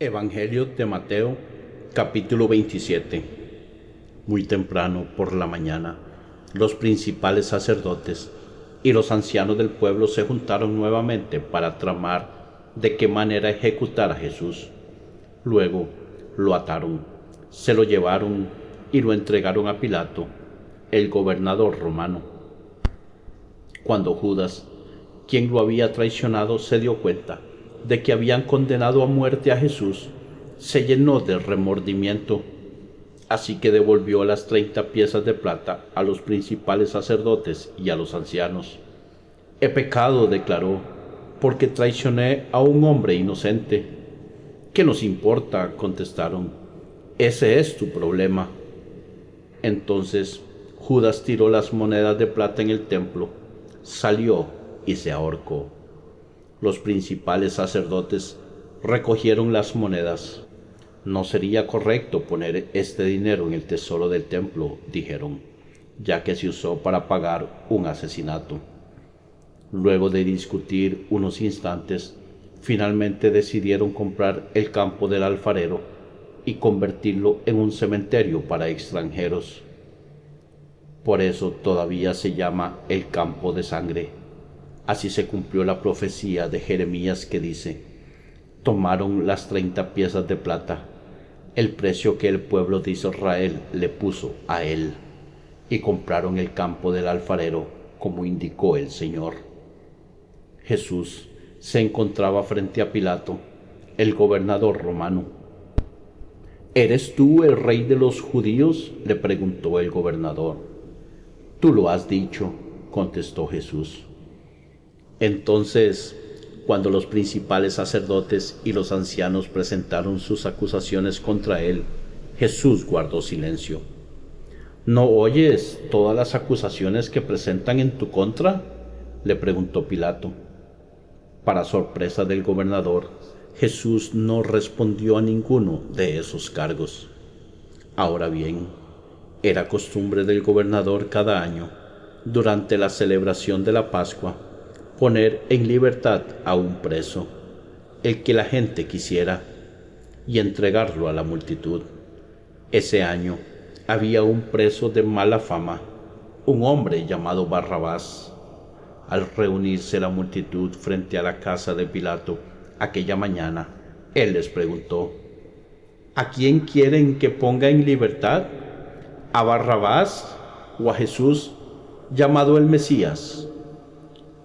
Evangelio de Mateo, capítulo 27. Muy temprano por la mañana, los principales sacerdotes y los ancianos del pueblo se juntaron nuevamente para tramar de qué manera ejecutar a Jesús. Luego lo ataron, se lo llevaron y lo entregaron a Pilato, el gobernador romano. Cuando Judas, quien lo había traicionado, se dio cuenta de que habían condenado a muerte a Jesús, se llenó de remordimiento. Así que devolvió las 30 piezas de plata a los principales sacerdotes y a los ancianos. He pecado, declaró, porque traicioné a un hombre inocente. ¿Qué nos importa?, contestaron. Ese es tu problema. Entonces Judas tiró las monedas de plata en el templo, salió y se ahorcó. Los principales sacerdotes recogieron las monedas. No sería correcto poner este dinero en el tesoro del templo, dijeron, ya que se usó para pagar un asesinato. Luego de discutir unos instantes, finalmente decidieron comprar el campo del alfarero y convertirlo en un cementerio para extranjeros. Por eso todavía se llama el campo de sangre. Así se cumplió la profecía de Jeremías que dice: tomaron las 30 piezas de plata, el precio que el pueblo de Israel le puso a él, y compraron el campo del alfarero, como indicó el Señor. Jesús se encontraba frente a Pilato, el gobernador romano. ¿Eres tú el rey de los judíos?, le preguntó el gobernador. Tú lo has dicho, contestó Jesús. Entonces, cuando los principales sacerdotes y los ancianos presentaron sus acusaciones contra él, Jesús guardó silencio. ¿No oyes todas las acusaciones que presentan en tu contra?, le preguntó Pilato. Para sorpresa del gobernador, Jesús no respondió a ninguno de esos cargos. Ahora bien, era costumbre del gobernador cada año, durante la celebración de la Pascua, poner en libertad a un preso, el que la gente quisiera, y entregarlo a la multitud. Ese año había un preso de mala fama, un hombre llamado Barrabás. Al reunirse la multitud frente a la casa de Pilato aquella mañana, él les preguntó: ¿a quién quieren que ponga en libertad? ¿A Barrabás o a Jesús, llamado el Mesías?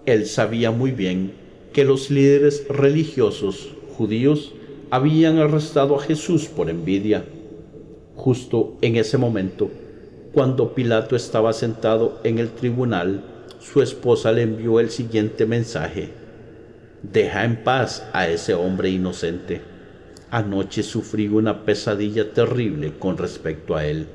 Él sabía muy bien que los líderes religiosos judíos habían arrestado a Jesús por envidia. Justo en ese momento, cuando Pilato estaba sentado en el tribunal, su esposa le envió el siguiente mensaje: deja en paz a ese hombre inocente. Anoche sufrí una pesadilla terrible con respecto a él.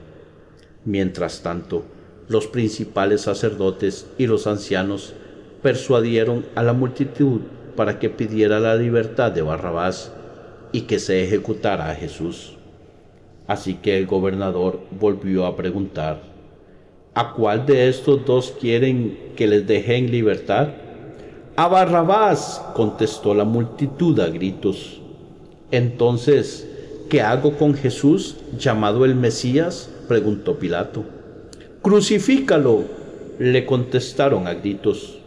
Mientras tanto, los principales sacerdotes y los ancianos persuadieron a la multitud para que pidiera la libertad de Barrabás y que se ejecutara a Jesús. Así que el gobernador volvió a preguntar: ¿a cuál de estos dos quieren que les deje en libertad? A Barrabás, contestó la multitud a gritos. Entonces, ¿qué hago con Jesús, llamado el Mesías?, preguntó Pilato. Crucifícalo, le contestaron a gritos.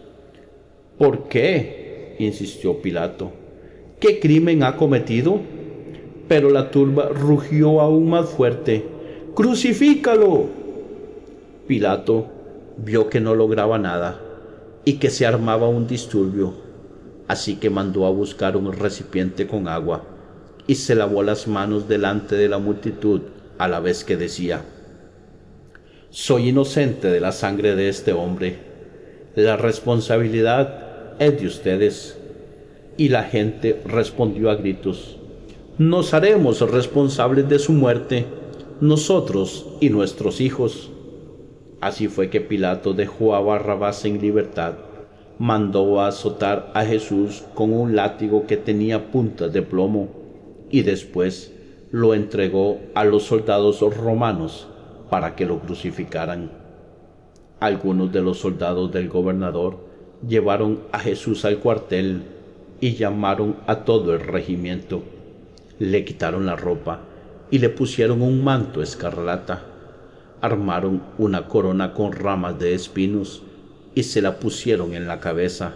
¿Por qué?, insistió Pilato. ¿Qué crimen ha cometido? Pero la turba rugió aún más fuerte: ¡crucifícalo! Pilato vio que no lograba nada y que se armaba un disturbio, así que mandó a buscar un recipiente con agua y se lavó las manos delante de la multitud a la vez que decía: soy inocente de la sangre de este hombre. La responsabilidad es de ustedes. Y la gente respondió a gritos: nos haremos responsables de su muerte, nosotros y nuestros hijos. Así fue que Pilato dejó a Barrabás en libertad, mandó a azotar a Jesús con un látigo que tenía puntas de plomo y después lo entregó a los soldados romanos para que lo crucificaran. Algunos de los soldados del gobernador llevaron a Jesús al cuartel y llamaron a todo el regimiento. Le quitaron la ropa y le pusieron un manto escarlata. Armaron una corona con ramas de espinos y se la pusieron en la cabeza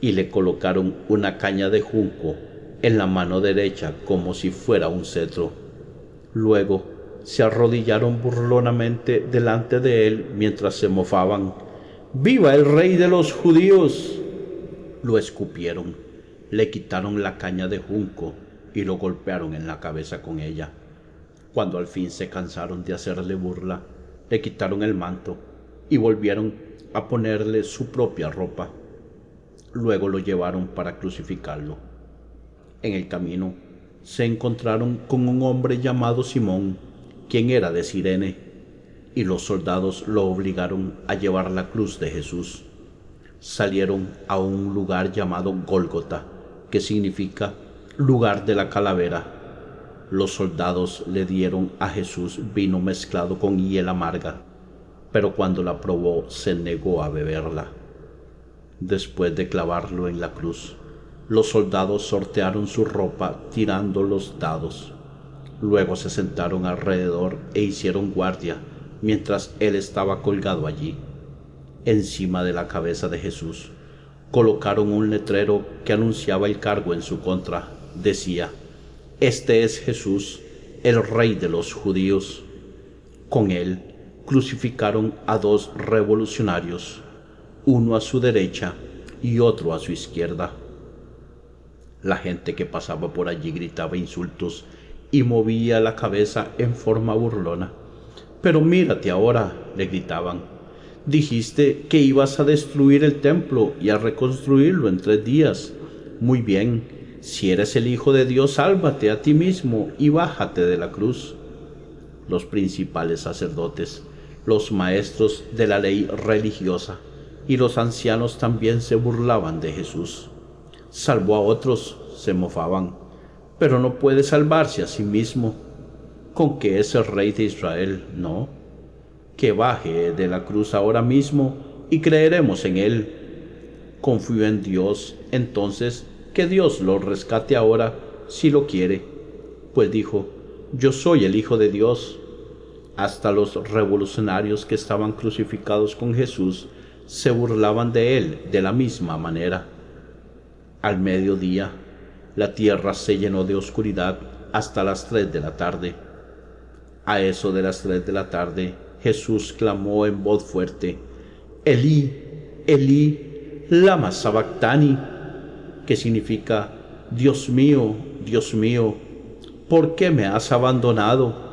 y le colocaron una caña de junco en la mano derecha como si fuera un cetro. Luego se arrodillaron burlonamente delante de él mientras se mofaban. ¡Viva el rey de los judíos! Lo escupieron, le quitaron la caña de junco y lo golpearon en la cabeza con ella. Cuando al fin se cansaron de hacerle burla, le quitaron el manto y volvieron a ponerle su propia ropa. Luego lo llevaron para crucificarlo. En el camino se encontraron con un hombre llamado Simón, quien era de Cirene, y los soldados lo obligaron a llevar la cruz de Jesús. Salieron a un lugar llamado Gólgota, que significa lugar de la calavera. Los soldados le dieron a Jesús vino mezclado con hiel amarga, pero cuando la probó se negó a beberla. Después de clavarlo en la cruz, los soldados sortearon su ropa tirando los dados. Luego se sentaron alrededor e hicieron guardia mientras él estaba colgado allí. Encima de la cabeza de Jesús colocaron un letrero que anunciaba el cargo en su contra. Decía: «Este es Jesús, el Rey de los judíos». Con él crucificaron a dos revolucionarios, uno a su derecha y otro a su izquierda. La gente que pasaba por allí gritaba insultos y movía la cabeza en forma burlona. «Pero mírate ahora», le gritaban, «dijiste que ibas a destruir el templo y a reconstruirlo en 3 días. Muy bien, si eres el Hijo de Dios, sálvate a ti mismo y bájate de la cruz». Los principales sacerdotes, los maestros de la ley religiosa y los ancianos también se burlaban de Jesús. «Salvó a otros», se mofaban, «pero no puede salvarse a sí mismo. ¿Con qué es el Rey de Israel? No. Que baje de la cruz ahora mismo y creeremos en él. Confío en Dios, entonces que Dios lo rescate ahora si lo quiere, pues dijo: yo soy el Hijo de Dios». Hasta los revolucionarios que estaban crucificados con Jesús se burlaban de él de la misma manera. Al mediodía, la tierra se llenó de oscuridad hasta las 3 de la tarde. A eso de las 3 de la tarde, Jesús clamó en voz fuerte: «Elí, Elí, lama sabactani», que significa: Dios mío, ¿por qué me has abandonado?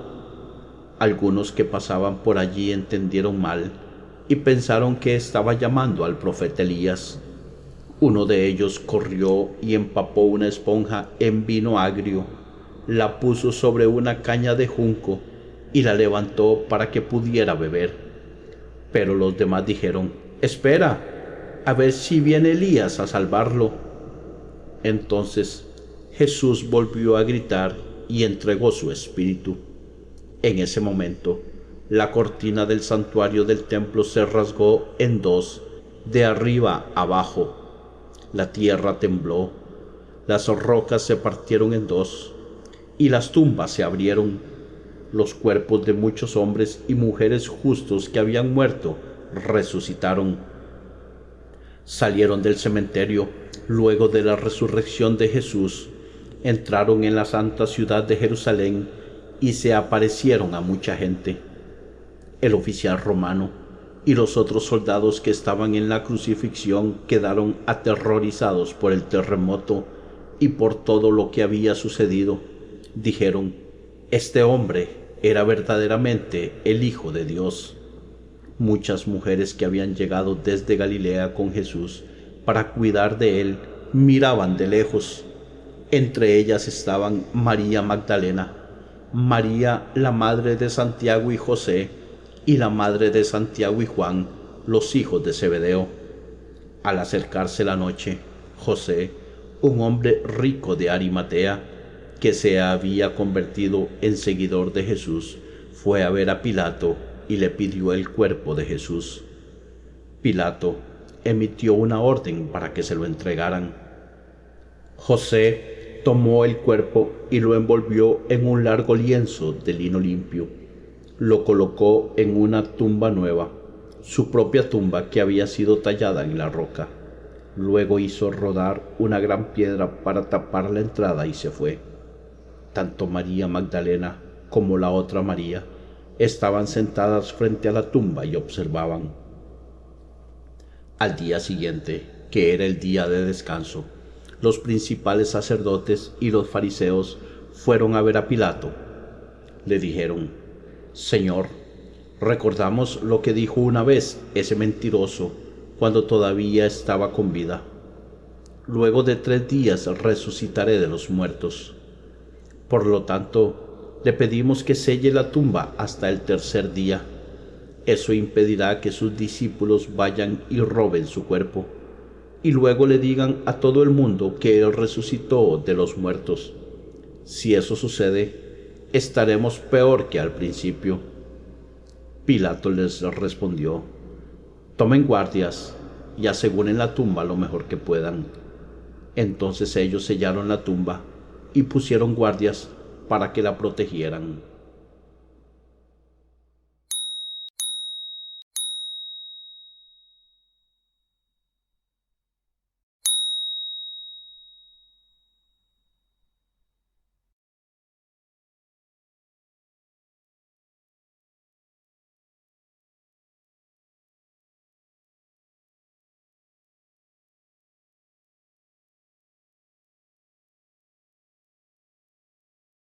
Algunos que pasaban por allí entendieron mal y pensaron que estaba llamando al profeta Elías. Uno de ellos corrió y empapó una esponja en vino agrio, la puso sobre una caña de junco y la levantó para que pudiera beber. Pero los demás dijeron: «Espera, a ver si viene Elías a salvarlo». Entonces Jesús volvió a gritar y entregó su espíritu. En ese momento, la cortina del santuario del templo se rasgó en 2, de arriba abajo. La tierra tembló, las rocas se partieron en 2, y las tumbas se abrieron. Los cuerpos de muchos hombres y mujeres justos que habían muerto resucitaron. Salieron del cementerio luego de la resurrección de Jesús, entraron en la santa ciudad de Jerusalén y se aparecieron a mucha gente. El oficial romano y los otros soldados que estaban en la crucifixión quedaron aterrorizados por el terremoto y por todo lo que había sucedido. Dijeron: «Este hombre era verdaderamente el Hijo de Dios». Muchas mujeres que habían llegado desde Galilea con Jesús para cuidar de él miraban de lejos. Entre ellas estaban María Magdalena, María la madre de Santiago y José, y la madre de Santiago y Juan, los hijos de Zebedeo. Al acercarse la noche, José, un hombre rico de Arimatea, que se había convertido en seguidor de Jesús, fue a ver a Pilato y le pidió el cuerpo de Jesús. Pilato emitió una orden para que se lo entregaran. José tomó el cuerpo y lo envolvió en un largo lienzo de lino limpio. Lo colocó en una tumba nueva, su propia tumba que había sido tallada en la roca. Luego hizo rodar una gran piedra para tapar la entrada y se fue. Tanto María Magdalena como la otra María estaban sentadas frente a la tumba y observaban. Al día siguiente, que era el día de descanso, los principales sacerdotes y los fariseos fueron a ver a Pilato. Le dijeron: Señor, recordamos lo que dijo una vez ese mentiroso cuando todavía estaba con vida. Luego de 3 días resucitaré de los muertos. Por lo tanto, le pedimos que selle la tumba hasta el 3er día. Eso impedirá que sus discípulos vayan y roben su cuerpo, y luego le digan a todo el mundo que Él resucitó de los muertos. Si eso sucede, estaremos peor que al principio. Pilato les respondió: Tomen guardias y aseguren la tumba lo mejor que puedan. Entonces ellos sellaron la tumba y pusieron guardias para que la protegieran.